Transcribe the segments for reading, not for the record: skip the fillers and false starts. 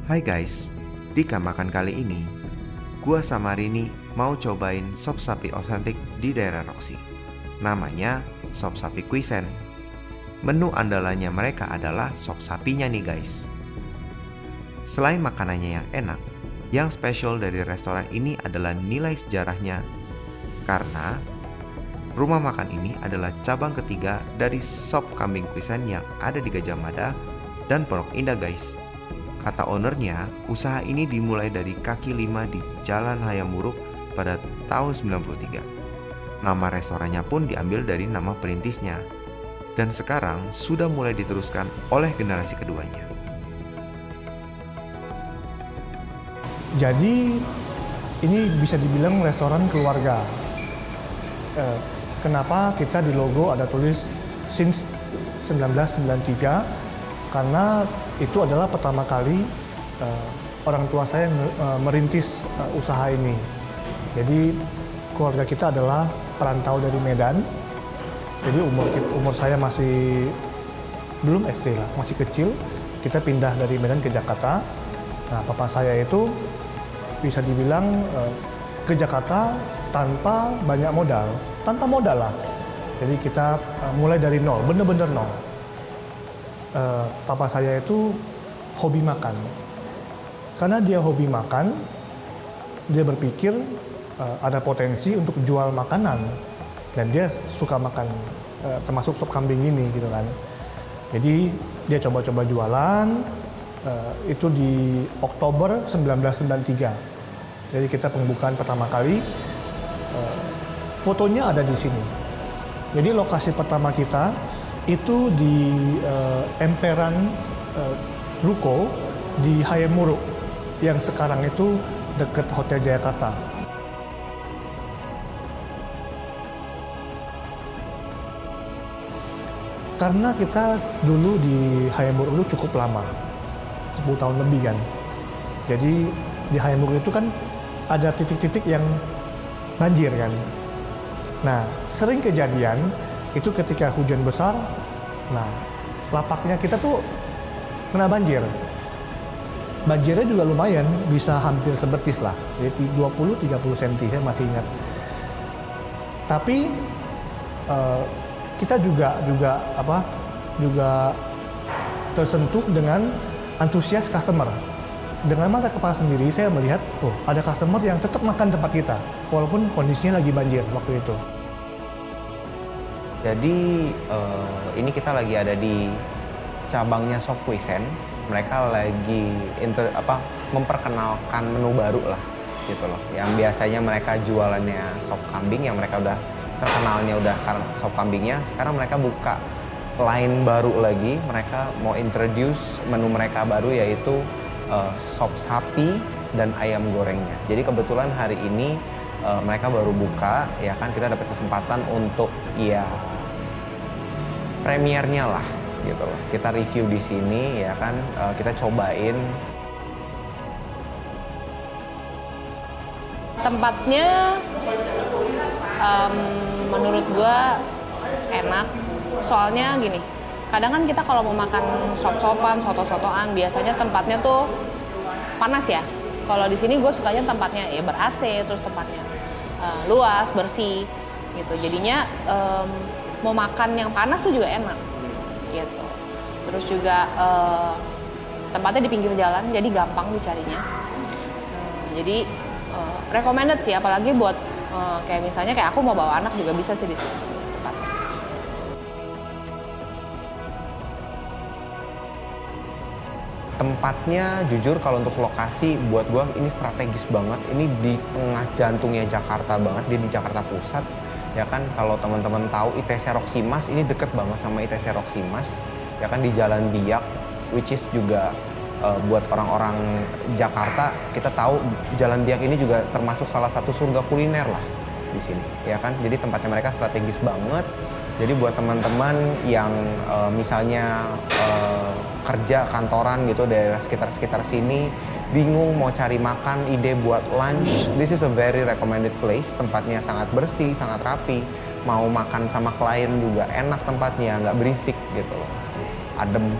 Hai guys, di Makan kali ini, gua sama Rini mau cobain sop sapi otentik di daerah Roxy. Namanya sop sapi Kuisen. Menu andalannya mereka adalah sop sapinya nih guys. Selain makanannya yang enak, yang spesial dari restoran ini adalah nilai sejarahnya. Karena rumah makan ini adalah cabang ketiga dari sop kambing Kuisen yang ada di Gajah Mada dan Pondok Indah guys. Kata ownernya, usaha ini dimulai dari kaki 5 di Jalan Hayam Wuruk pada tahun 93. Nama restorannya pun diambil dari nama perintisnya. Dan sekarang sudah mulai diteruskan oleh generasi keduanya. Jadi ini bisa dibilang restoran keluarga. Kenapa kita di logo ada tulis since 1993? Karena itu adalah pertama kali orang tua saya merintis usaha ini. Jadi keluarga kita adalah perantau dari Medan. Jadi umur saya masih belum SD lah, masih kecil. Kita pindah dari Medan ke Jakarta. Nah, papa saya itu bisa dibilang ke Jakarta tanpa banyak modal, tanpa modal lah. Jadi kita mulai dari nol, bener-bener nol. Papa saya itu hobi makan. Karena dia hobi makan, dia berpikir ada potensi untuk jual makanan. Dan dia suka makan, termasuk sop kambing ini gitu kan. Jadi dia coba-coba jualan, itu di Oktober 1993. Jadi kita pembukaan pertama kali, fotonya ada di sini. Jadi lokasi pertama kita itu di emperan ruko di Hayam Wuruk yang sekarang itu dekat Hotel Jayakarta. Karena kita dulu di Hayam Wuruk itu cukup lama, 10 tahun lebih kan. Jadi di Hayam Wuruk itu kan ada titik-titik yang banjir kan. Nah, sering kejadian itu ketika hujan besar, nah lapaknya kita tuh kena banjir. Banjirnya juga lumayan, bisa hampir sebetis lah, jadi 20-30 cm, saya masih ingat. Tapi kita juga tersentuh dengan antusias customer. Dengan mata kepala sendiri saya melihat, ada customer yang tetap makan tempat kita, walaupun kondisinya lagi banjir waktu itu. Jadi ini kita lagi ada di cabangnya Sop Kuisen. Mereka lagi memperkenalkan menu baru lah gitu loh. Yang biasanya mereka jualannya sop kambing, yang mereka udah terkenalnya udah karena sop kambingnya. Sekarang mereka buka line baru lagi. Mereka mau introduce menu mereka baru, yaitu sop sapi dan ayam gorengnya. Jadi kebetulan hari ini mereka baru buka, ya kan, kita dapat kesempatan untuk premiernya lah gitu loh. Kita review di sini, ya kan, kita cobain. Tempatnya menurut gua enak. Soalnya gini, kadang kan kita kalau mau makan sop-sopan, soto-sotoan, biasanya tempatnya tuh panas ya. Kalau di sini gue sukanya tempatnya ber-AC, terus tempatnya luas, bersih gitu. Jadinya mau makan yang panas tuh juga enak gitu. Terus juga tempatnya di pinggir jalan, jadi gampang dicarinya. Jadi recommended sih, apalagi buat kayak misalnya kayak aku mau bawa anak juga bisa sih di tempatnya. Tempatnya jujur kalau untuk lokasi buat gua ini strategis banget. Ini di tengah jantungnya Jakarta banget, dia di Jakarta Pusat. Ya kan, kalau teman-teman tahu ITC Roxy Mas ini deket banget sama ITC Roxy Mas. Ya kan, di Jalan Biak, which is juga buat orang-orang Jakarta, kita tahu Jalan Biak ini juga termasuk salah satu surga kuliner lah di sini. Ya kan, jadi tempatnya mereka strategis banget. Jadi buat teman-teman yang misalnya kerja kantoran gitu daerah sekitar sini, bingung mau cari makan, ide buat lunch, this is a very recommended place. Tempatnya sangat bersih, sangat rapi. Mau makan sama klien juga enak tempatnya, nggak berisik gitu loh, adem.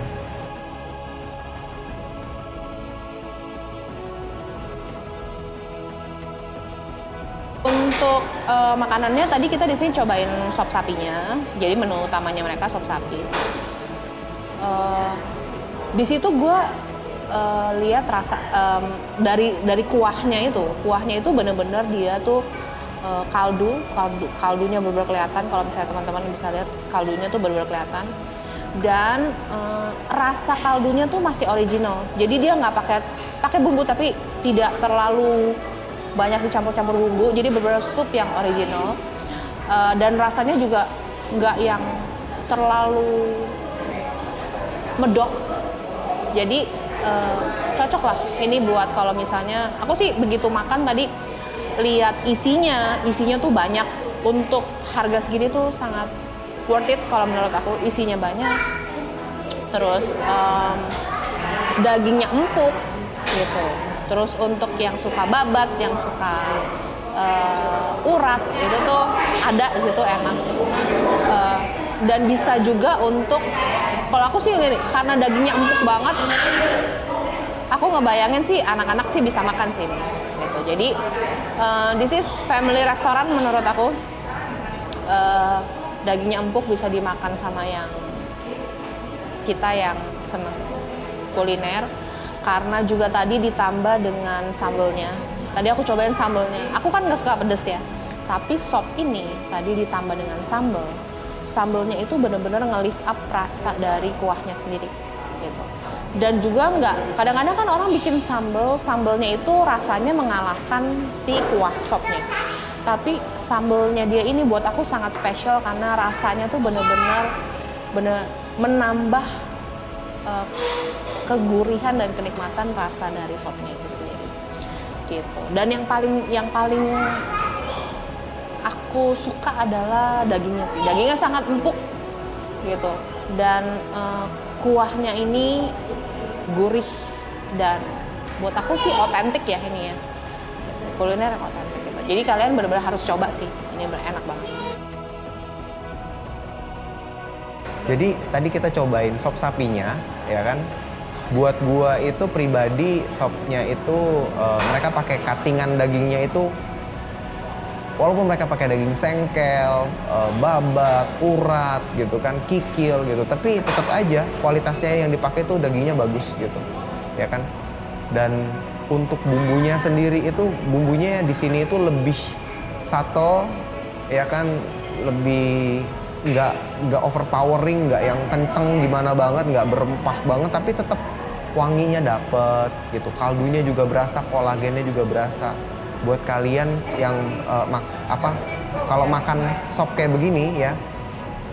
untuk makanannya tadi kita di sini cobain sop sapinya. Jadi menu utamanya mereka sop sapi. Di situ gue lihat rasa dari kuahnya itu bener-bener dia tuh kaldunya bener-bener kelihatan. Kalau misalnya teman-teman bisa lihat kaldunya tuh bener-bener kelihatan. Dan rasa kaldunya tuh masih original. Jadi dia nggak pakai bumbu tapi tidak terlalu banyak dicampur-campur bumbu. Jadi bener-bener sup yang original. Dan rasanya juga nggak yang terlalu medok. Jadi cocok lah ini buat kalau misalnya aku sih begitu makan tadi lihat isinya tuh banyak. Untuk harga segini tuh sangat worth it kalau menurut aku. Isinya banyak, terus dagingnya empuk gitu. Terus untuk yang suka babat, yang suka urat itu tuh ada di situ enak. Dan bisa juga untuk kalau aku sih karena dagingnya empuk banget, aku ngebayangin sih anak-anak sih bisa makan sih ini gitu. Jadi this is family restaurant menurut aku. Dagingnya empuk bisa dimakan sama yang kita yang seneng kuliner, karena juga tadi ditambah dengan sambelnya. Tadi aku cobain sambelnya, aku kan nggak suka pedes ya, tapi sop ini tadi ditambah dengan sambelnya itu benar-benar nge-lift up rasa dari kuahnya sendiri gitu. Dan juga kadang-kadang kan orang bikin sambelnya itu rasanya mengalahkan si kuah sopnya. Tapi sambelnya dia ini buat aku sangat spesial karena rasanya tuh bener-bener menambah kegurihan dan kenikmatan rasa dari sopnya itu sendiri gitu. Dan yang paling aku suka adalah dagingnya sih. Dagingnya sangat empuk gitu. Dan kuahnya ini gurih dan buat aku sih otentik ya ini ya. Gitu. Kuliner yang otentik. Jadi kalian benar-benar harus coba sih, ini enak banget. Jadi tadi kita cobain sop sapinya, ya kan? Buat gua itu pribadi sopnya itu mereka pakai cuttingan dagingnya itu, walaupun mereka pakai daging sengkel, babat, urat gitu kan, kikil gitu, tapi tetap aja kualitasnya yang dipakai tuh dagingnya bagus gitu, ya kan? Dan untuk bumbunya sendiri itu bumbunya di sini itu lebih subtle, ya kan, lebih nggak overpowering, nggak yang kenceng gimana banget, nggak berempah banget, tapi tetap wanginya dapet gitu. Kaldunya juga berasa, kolagennya juga berasa. Buat kalian yang kalau makan sop kayak begini ya,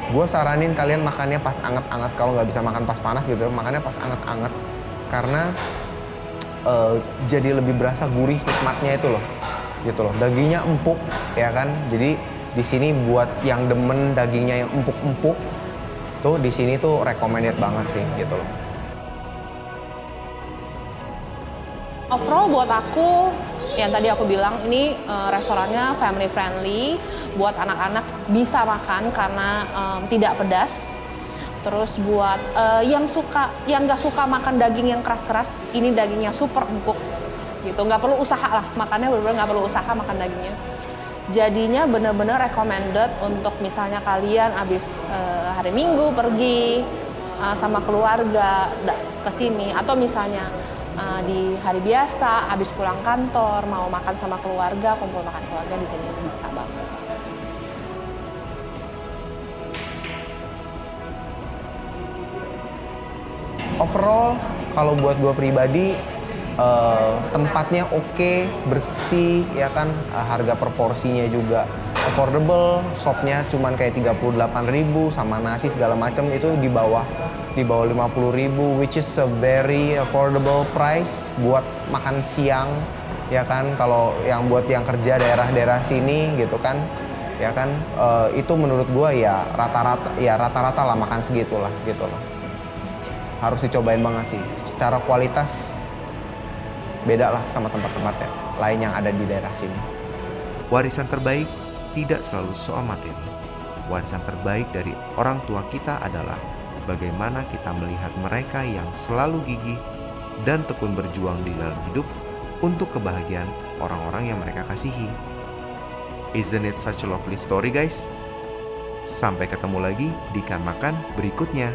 gue saranin kalian makannya pas anget-anget. Kalau nggak bisa makan pas panas gitu, makannya pas anget-anget karena jadi lebih berasa gurih nikmatnya itu loh, gitu loh. Dagingnya empuk, ya kan. Jadi di sini buat yang demen dagingnya yang empuk-empuk, tuh di sini tuh recommended banget sih, gitu loh. Overall buat aku, yang tadi aku bilang ini restorannya family friendly, buat anak-anak bisa makan karena tidak pedas. Terus buat yang nggak suka makan daging yang keras-keras, ini dagingnya super empuk gitu. Nggak perlu usaha lah, makannya bener-bener nggak perlu usaha makan dagingnya. Jadinya bener-bener recommended untuk misalnya kalian abis hari Minggu pergi sama keluarga ke sini, atau misalnya di hari biasa abis pulang kantor mau makan sama keluarga, kumpul makan keluarga, di sini bisa banget. Overall, kalau buat gue pribadi, tempatnya oke, bersih, ya kan, harga proporsinya juga affordable, sopnya cuman kayak 38.000 sama nasi segala macam itu di bawah 50.000, which is a very affordable price buat makan siang, ya kan. Kalau yang buat yang kerja daerah-daerah sini gitu kan, ya kan, itu menurut gua ya rata-rata lah makan segitulah gitu loh. Harus dicobain banget sih. Secara kualitas beda lah sama tempat-tempat lain yang ada di daerah sini. Warisan terbaik tidak selalu soal materi. Warisan terbaik dari orang tua kita adalah bagaimana kita melihat mereka yang selalu gigih dan tekun berjuang di dalam hidup untuk kebahagiaan orang-orang yang mereka kasihi. Isn't it such a lovely story guys? Sampai ketemu lagi di Kan Makan berikutnya.